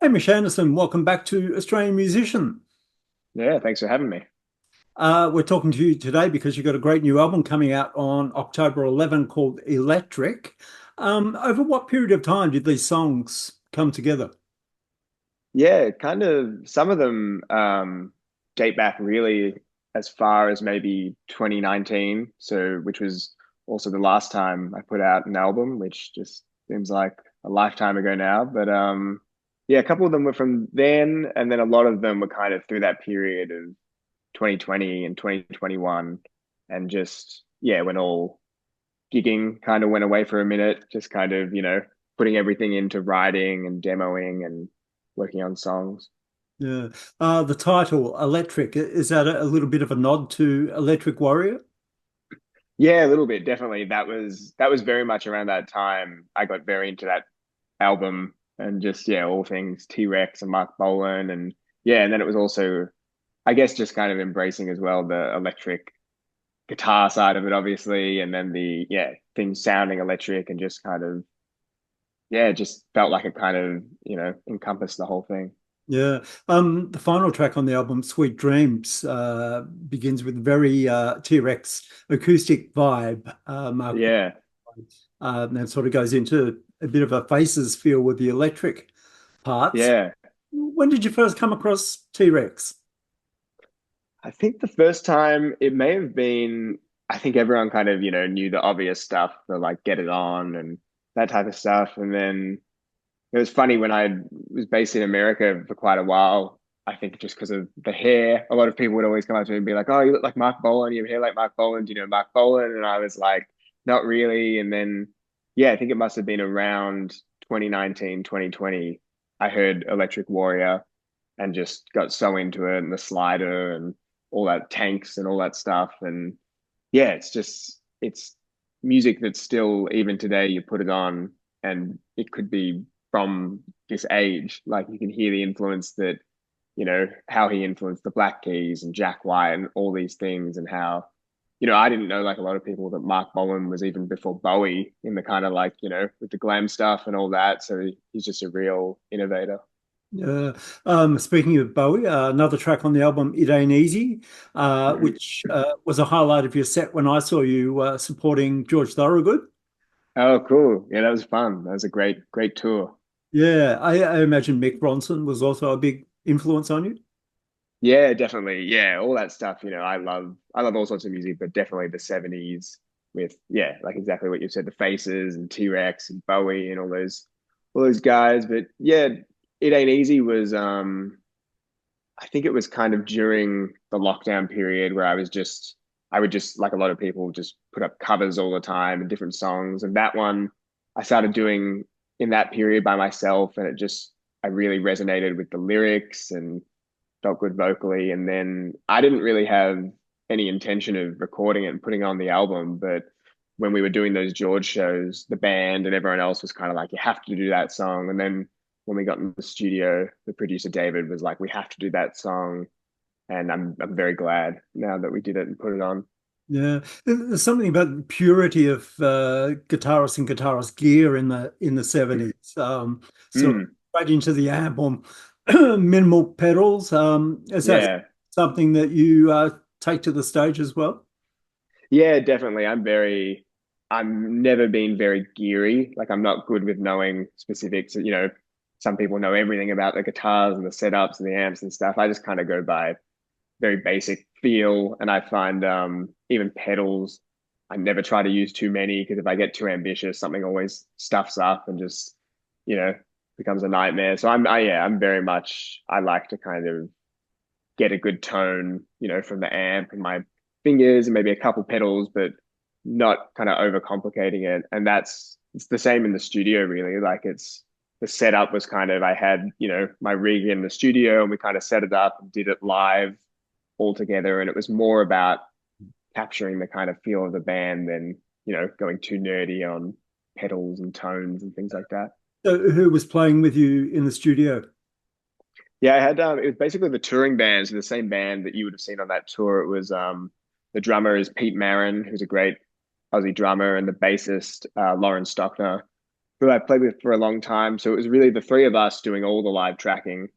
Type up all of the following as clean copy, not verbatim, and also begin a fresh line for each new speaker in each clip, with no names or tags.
Hamish Anderson, welcome back to Australian Musician.
Yeah, thanks for having me.
We're talking to you today because you've got a great new album coming out on October 11 called Electric. Over what period of time did these songs come together?
Yeah, kind of some of them date back really as far as maybe 2019, so which was also the last time I put out an album, which just seems like a lifetime ago now. But yeah, a couple of them were from then, and then a lot of them were kind of through that period of 2020 and 2021, and just yeah, when all gigging kind of went away for a minute, just kind of, putting everything into writing and demoing and working on songs.
Yeah. The title, Electric, is that a little bit of a nod to Electric Warrior?
Yeah, a little bit, definitely. That was very much around that time. I got very into that album and just yeah, all things T-Rex and Mark Bolan and yeah, and then it was also I guess just kind of embracing as well the electric guitar side of it, obviously, and then the yeah, things sounding electric and just kind of yeah, it just felt like it kind of, encompassed the whole thing.
Yeah. The final track on the album, Sweet Dreams, begins with very T-Rex acoustic vibe. Mark,
Yeah.
and then sort of goes into a bit of a Faces feel with the electric parts.
Yeah.
When did you first come across T-Rex?
I think the first time it may have been, I think everyone kind of, knew the obvious stuff, the like Get It On and that type of stuff. And then it was funny when I was based in America for quite a while. I think just because of the hair, a lot of people would always come up to me and be like, "Oh, you look like Mark Bolan. You have hair like Mark Bolan. Do you know Mark Bolan?" And I was like, "Not really." And then, yeah, I think it must have been around 2019, 2020. I heard Electric Warrior and just got so into it and the slider and all that tanks and all that stuff. And yeah, it's music that still even today you put it on and it could be from this age. Like you can hear the influence that, how he influenced the Black Keys and Jack White and all these things and how, I didn't know like a lot of people that Mark Bolan was even before Bowie in the kind of like, with the glam stuff and all that. So he's just a real innovator.
Uh, Speaking of Bowie, another track on the album, It Ain't Easy,
Mhm.
which was a highlight of your set when I saw you supporting George Thorogood.
Oh, cool. Yeah, that was fun. That was a great, great tour.
Yeah, I imagine Mick Ronson was also a big influence on you.
Yeah, definitely. Yeah, all that stuff, I love all sorts of music, but definitely the 70s with, yeah, like exactly what you said, the Faces and T-Rex and Bowie and all those guys. But yeah, It Ain't Easy was I think it was kind of during the lockdown period where I would just like a lot of people just put up covers all the time and different songs. And that one I started doing in that period by myself and I really resonated with the lyrics and felt good vocally. And then I didn't really have any intention of recording it and putting on the album, but when we were doing those George shows, the band and everyone else was kind of like, you have to do that song. And then when we got in the studio, the producer David was like, we have to do that song. And I'm very glad now that we did it and put it on.
Yeah, there's something about the purity of guitarists and guitarist gear in the 70s. Sort of
Mm,
right into the amp on minimal pedals. Is that
yeah.
something that you take to the stage as well?
Yeah, definitely. I'm never been very geary. Like I'm not good with knowing specifics. Some people know everything about the guitars and the setups and the amps and stuff. I just kind of go by very basic feel. And I find even pedals, I never try to use too many because if I get too ambitious, something always stuffs up and just, you know, becomes a nightmare. So yeah, I'm very much, I like to kind of get a good tone, from the amp and my fingers and maybe a couple pedals, but not kind of overcomplicating it. And it's the same in the studio, really. Like the setup was kind of, I had, my rig in the studio and we kind of set it up and did it live all together. And it was more about capturing the kind of feel of the band than, going too nerdy on pedals and tones and things like that.
So who was playing with you in the studio?
Yeah, I had it was basically the touring band, so the same band that you would have seen on that tour. It was the drummer is Pete Marin, who's a great Aussie drummer, and the bassist Lauren Stockner. who I played with for a long time. So it was really the three of us doing all the live tracking.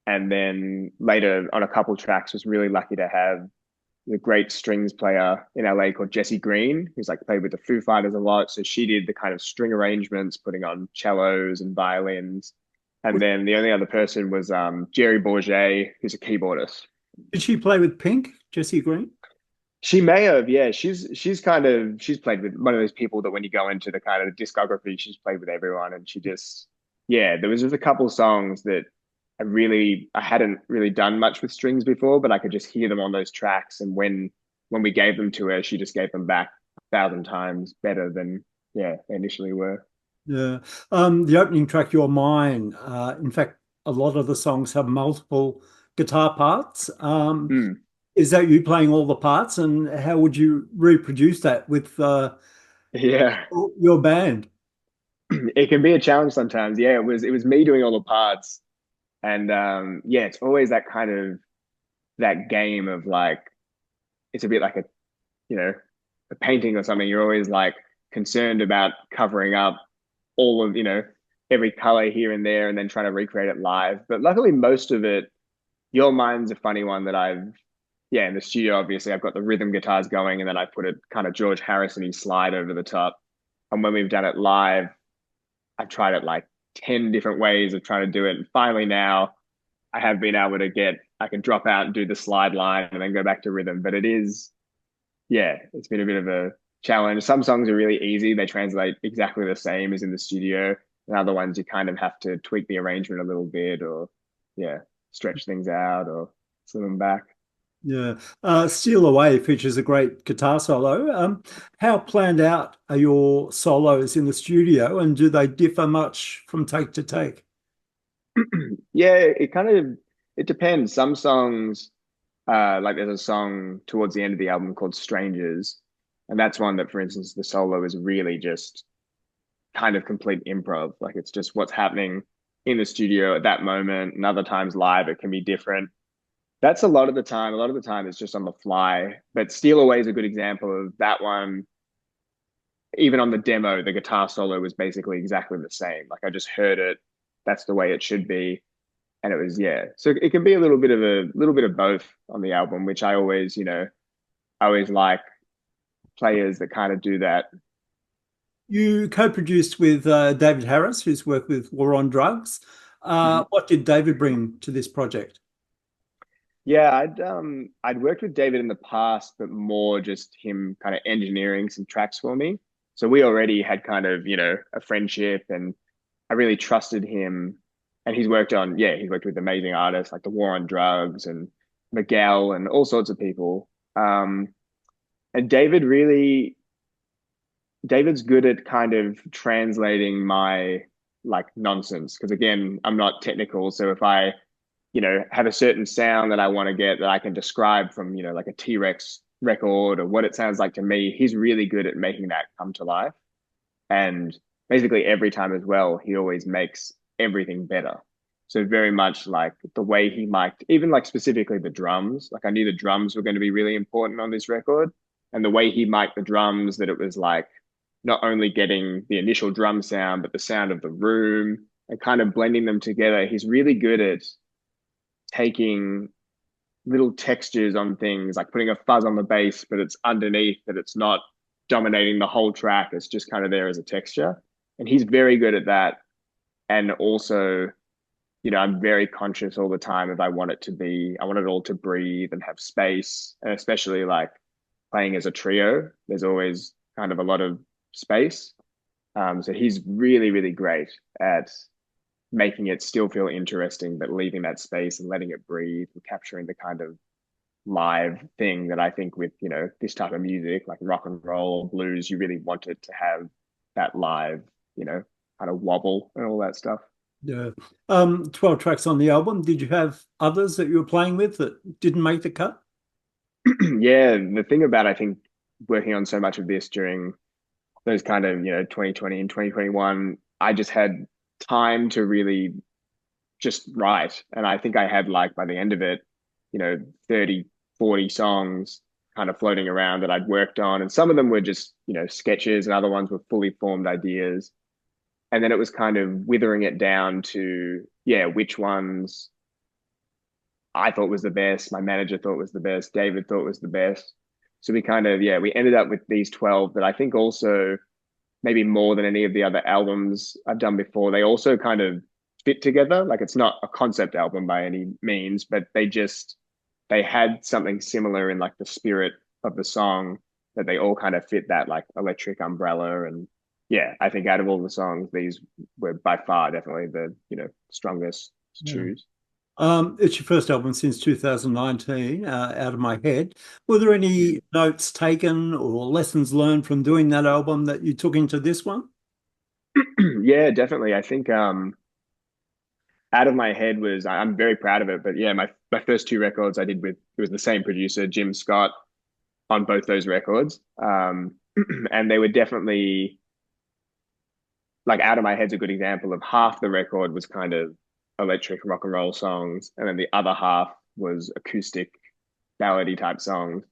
And then later on a couple tracks was really lucky to have the great strings player in LA called Jessie Green, who's like played with the Foo Fighters a lot. So she did the kind of string arrangements, putting on cellos and violins. And then the only other person was Jerry Bourget, who's a keyboardist.
Did she play with Pink, Jessie Green?
She may have, yeah. She's played with one of those people that when you go into the kind of discography, she's played with everyone, and she just yeah. There was just a couple songs that I hadn't really done much with strings before, but I could just hear them on those tracks, and when we gave them to her, she just gave them back 1,000 times better than yeah they initially were.
Yeah. The opening track, Your Mine, in fact, a lot of the songs have multiple guitar parts.
Mm.
Is that you playing all the parts, and how would you reproduce that with
Yeah,
your band?
it can be a challenge sometimes. Yeah, it was me doing all the parts, and yeah, it's always that kind of that game of like it's a bit like a you know a painting or something. You're always like concerned about covering up all of every color here and there, and then trying to recreate it live. But luckily, most of it, Your Mind's a funny one that I've yeah in the studio. Obviously, I've got the rhythm guitars going, and then I put a kind of George Harrison-y slide over the top. And when we've done it live, I've tried it like 10 different ways of trying to do it, and finally now I have been able to get. I can drop out and do the slide line and then go back to rhythm. But it is yeah, it's been a bit of a challenge. Some songs are really easy. They translate exactly the same as in the studio. And other ones you kind of have to tweak the arrangement a little bit or yeah, stretch things out or slim them back.
Yeah. Steal Away features a great guitar solo. How planned out are your solos in the studio, and do they differ much from take to take?
Yeah, it kind of it depends. Some songs like there's a song towards the end of the album called Strangers. And that's one that, for instance, the solo is really just kind of complete improv. Like it's just what's happening in the studio at that moment. And other times live, it can be different. That's a lot of the time. A lot of the time it's just on the fly. But Steal Away is a good example of that one. Even on the demo, the guitar solo was basically exactly the same. Like I just heard it. That's the way it should be. And it was, yeah. So it can be a little bit of both on the album, which I always like players that kind of do that.
You co-produced with David Harris, who's worked with War on Drugs.
Mhm.
What did David bring to this project?
Yeah, I'd worked with David in the past, but more just him kind of engineering some tracks for me. So we already had kind of, a friendship and I really trusted him. And he's worked with amazing artists like the War on Drugs and Miguel and all sorts of people. And David's good at kind of translating my like nonsense. Because again, I'm not technical. So if I have a certain sound that I want to get that I can describe from, like a T-Rex record or what it sounds like to me, he's really good at making that come to life. And basically every time as well, he always makes everything better. So very much like the way he mic'd, even like specifically the drums, like I knew the drums were going to be really important on this record. And the way he mic'd the drums, that it was like not only getting the initial drum sound, but the sound of the room and kind of blending them together. He's really good at taking little textures on things, like putting a fuzz on the bass, but it's underneath, that it's not dominating the whole track. It's just kind of there as a texture. And he's very good at that. And also, I'm very conscious all the time if I want it all to breathe and have space. And especially like playing as a trio, there's always kind of a lot of space. So he's really, really great at making it still feel interesting, but leaving that space and letting it breathe and capturing the kind of live thing that I think with, this type of music, like rock and roll or blues, you really want it to have that live, kind of wobble and all that stuff.
Yeah. 12 tracks on the album. Did you have others that you were playing with that didn't make the cut?
Yeah, the thing about I think working on so much of this during those kind of, 2020 and 2021, I just had time to really just write. And I think I had like by the end of it, 30, 40 songs kind of floating around that I'd worked on. And some of them were just, sketches and other ones were fully formed ideas. And then it was kind of withering it down to, yeah, which ones I thought was the best, my manager thought was the best, David thought was the best. So we kind of, yeah, we ended up with these 12 that I think also maybe more than any of the other albums I've done before, they also kind of fit together. Like it's not a concept album by any means, but they had something similar in like the spirit of the song that they all kind of fit that like electric umbrella. And yeah, I think out of all the songs, these were by far definitely the, strongest to
Yeah.
choose.
It's your first album since 2019, Out of My Head. Were there any notes taken or lessons learned from doing that album that you took into this one?
Yeah, definitely. I think Out of My Head was I'm very proud of it, but yeah, my first two records I did with it was the same producer, Jim Scott, on both those records. And they were definitely like Out of My Head's a good example of half the record was kind of electric rock and roll songs, and then the other half was acoustic ballady type songs.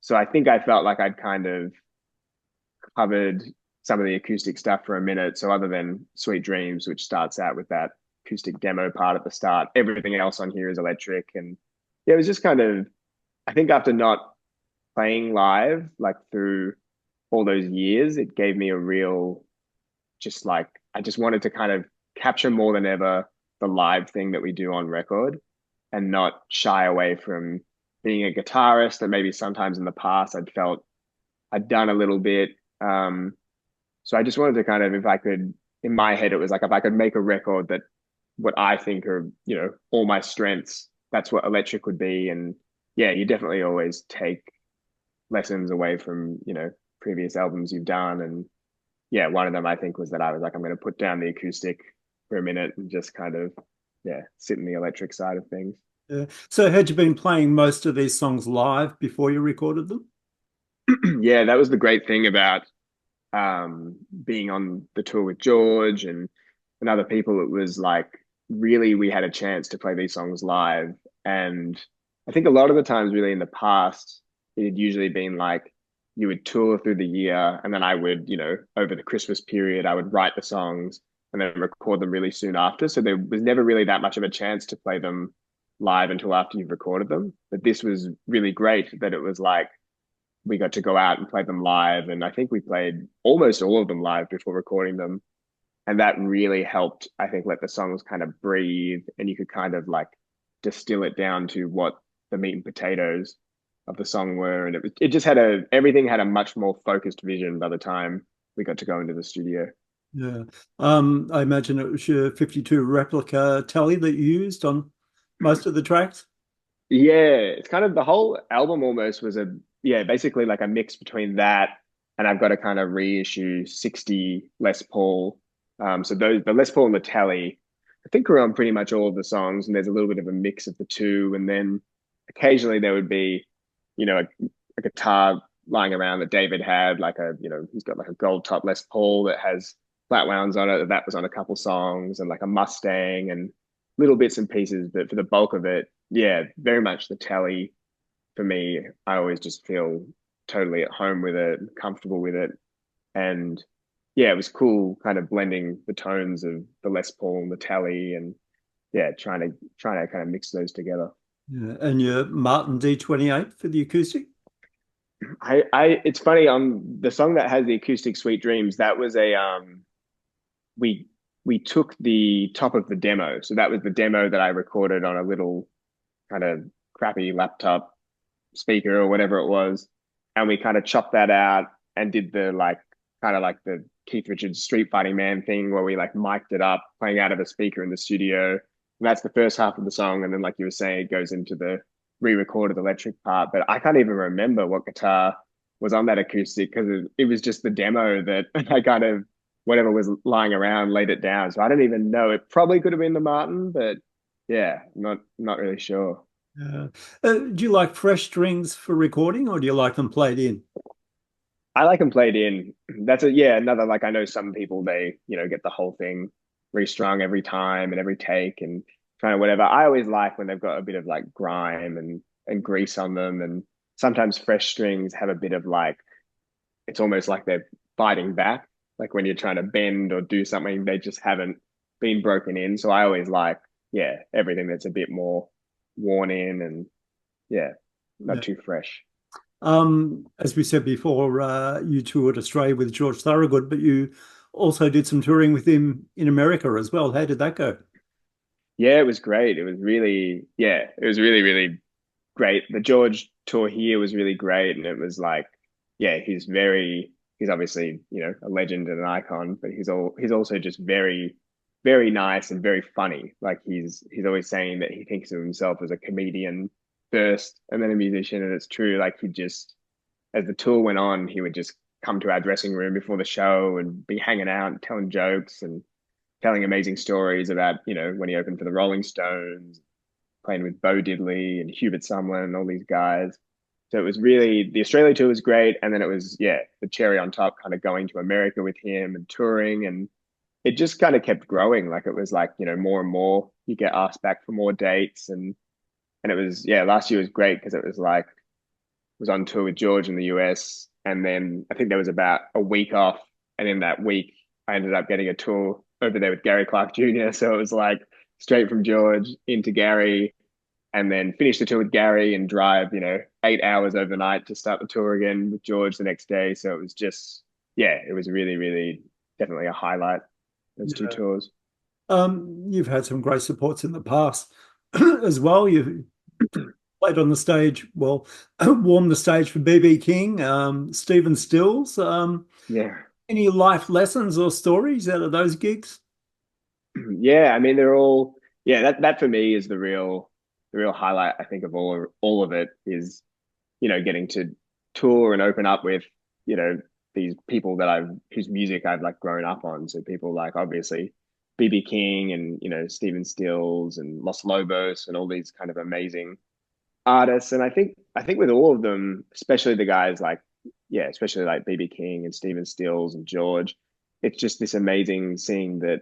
So I think I felt like I'd kind of covered some of the acoustic stuff for a minute. So other than Sweet Dreams, which starts out with that acoustic demo part at the start, everything else on here is electric. And yeah, it was just kind of I think after not playing live like through all those years, it gave me a real just like I just wanted to kind of capture more than ever the live thing that we do on record and not shy away from being a guitarist that maybe sometimes in the past I'd felt I'd done a little bit. So I just wanted to kind of, if I could, in my head, it was like if I could make a record that what I think are, all my strengths, that's what electric would be. And yeah, you definitely always take lessons away from, previous albums you've done. And yeah, one of them I think was that I was like, I'm going to put down the acoustic for a minute and just kind of, yeah, sit in the electric side of things.
So, had you been playing most of these songs live before you recorded them?
Yeah, that was the great thing about being on the tour with George and other people. It was like really we had a chance to play these songs live. And I think a lot of the times, really in the past, it had usually been like you would tour through the year, and then I would, over the Christmas period, I would write the songs and then record them really soon after. So there was never really that much of a chance to play them live until after you've recorded them. But this was really great that it was like we got to go out and play them live. And I think we played almost all of them live before recording them. And that really helped, I think, let the songs kind of breathe and you could kind of like distill it down to what the meat and potatoes of the song were. And it just had everything had a much more focused vision by the time we got to go into the studio.
Yeah. I imagine it was your 52 replica telly that you used on most of the tracks.
Yeah, it's kind of the whole album almost was yeah, basically like a mix between that and I've got to kind of reissue 60 Les Paul. So the Les Paul and the Tele, I think are on pretty much all of the songs, and there's a little bit of a mix of the two. And then occasionally there would be, a guitar lying around that David had, like he's got like a gold top Les Paul that has flat wounds on it. That was on a couple songs, and like a Mustang and little bits and pieces. But for the bulk of it, yeah, very much the telly for me. I always just feel totally at home with it, comfortable with it. And yeah, it was cool kind of blending the tones of the Les Paul and the telly and yeah, trying to kind of mix those together.
Yeah. And your Martin D28 for the acoustic.
It's funny on the song that has the acoustic Sweet Dreams, that was we we took the top of the demo. So that was the demo that I recorded on a little kind of crappy laptop speaker or whatever it was. And we kind of chopped that out and did the like kind of like the Keith Richards Street Fighting Man thing where we like mic'd it up, playing out of a speaker in the studio. And that's the first half of the song. And then, like you were saying, it goes into the re-recorded electric part. But I can't even remember what guitar was on that acoustic because it was just the demo that I kind of whatever was lying around laid it down. So I don't even know. It probably could have been the Martin, but yeah, not really sure.
Yeah. Do you like fresh strings for recording or do you like them played in?
I like them played in. That's yeah, another like I know some people they, get the whole thing restrung every time and every take and kind of whatever. I always like when they've got a bit of like grime and grease on them and sometimes fresh strings have a bit of like it's almost like they're fighting back. Like when you're trying to bend or do something, they just haven't been broken in. So I always like, yeah, everything that's a bit more worn in and yeah, not
Yeah.
too fresh.
As we said before, you toured Australia with George Thorogood, but you also did some touring with him in America as well. How did that go?
Yeah, it was great. It was really, yeah, it was really, really great. The George tour here was really great, and it was like, yeah, he's obviously, a legend and an icon, but he's also just very, very nice and very funny. Like he's always saying that he thinks of himself as a comedian first and then a musician, and it's true. Like he just, as the tour went on, he would just come to our dressing room before the show and be hanging out and telling jokes and telling amazing stories about, when he opened for the Rolling Stones, playing with Bo Diddley and Hubert Sumlin and all these guys. So it was really, the Australia tour was great. And then it was, yeah, the cherry on top, kind of going to America with him and touring. And it just kind of kept growing. Like it was like, more and more you get asked back for more dates. And it was, yeah, last year was great because it was like, was on tour with George in the US. And then I think there was about a week off. And in that week, I ended up getting a tour over there with Gary Clark Jr. So it was like straight from George into Gary and then finish the tour with Gary and drive, 8 hours overnight to start the tour again with George the next day. So it was just, yeah, it was really, really definitely a highlight, those two
Yeah.
tours.
You've had some great supports in the past as well. You've played on the stage, well, warmed the stage for BB King, Stephen Stills.
Yeah.
Any life lessons or stories out of those gigs?
Yeah, I mean they're all yeah, that for me is the real highlight I think of all of it is, getting to tour and open up with, you know, these people that I've whose music I've like grown up on. So people like obviously BB King and, Stephen Stills and Los Lobos and all these kind of amazing artists. And I think with all of them, especially the guys like yeah, especially like BB King and Stephen Stills and George, it's just this amazing seeing that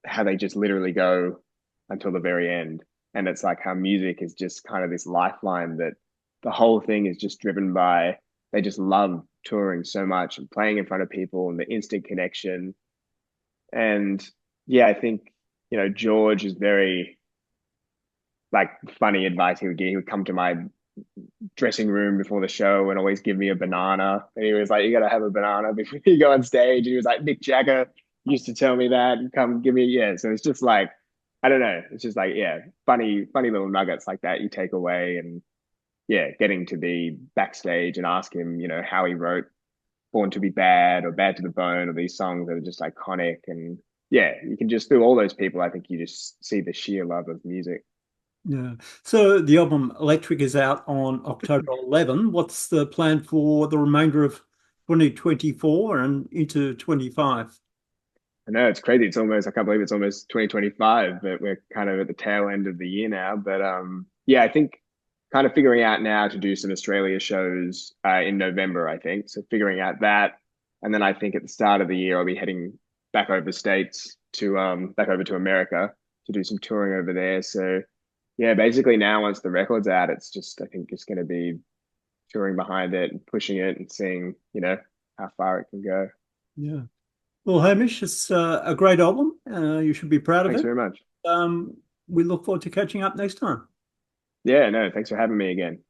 how they just literally go until the very end. And it's like how music is just kind of this lifeline that the whole thing is just driven by they just love touring so much and playing in front of people and the instant connection. And yeah, I think, George is very like funny advice he would give. He would come to my dressing room before the show and always give me a banana. And he was like, "You got to have a banana before you go on stage." And he was like, "Mick Jagger used to tell me that and come give me yeah." So it's just like, I don't know. It's just like, yeah, funny, funny little nuggets like that you take away. And yeah, getting to be backstage and ask him, how he wrote Born to Be Bad or Bad to the Bone or these songs that are just iconic. And yeah, you can just, through all those people, I think you just see the sheer love of music.
Yeah. So the album Electric is out on October 11. What's the plan for the remainder of 2024 and into 25?
I know it's crazy. It's almost, I can't believe it's almost 2025, but we're kind of at the tail end of the year now. But yeah, I think kind of figuring out now to do some Australia shows in November, I think. So figuring out that. And then I think at the start of the year, I'll be heading back over states to back over to America to do some touring over there. So yeah, basically now once the record's out, it's just I think it's going to be touring behind it and pushing it and seeing, how far it can go.
Yeah. Well, Hamish, it's a great album. You should be proud of
Thanks
it.
very much.
We look forward to catching up next time.
Yeah, no, thanks for having me again.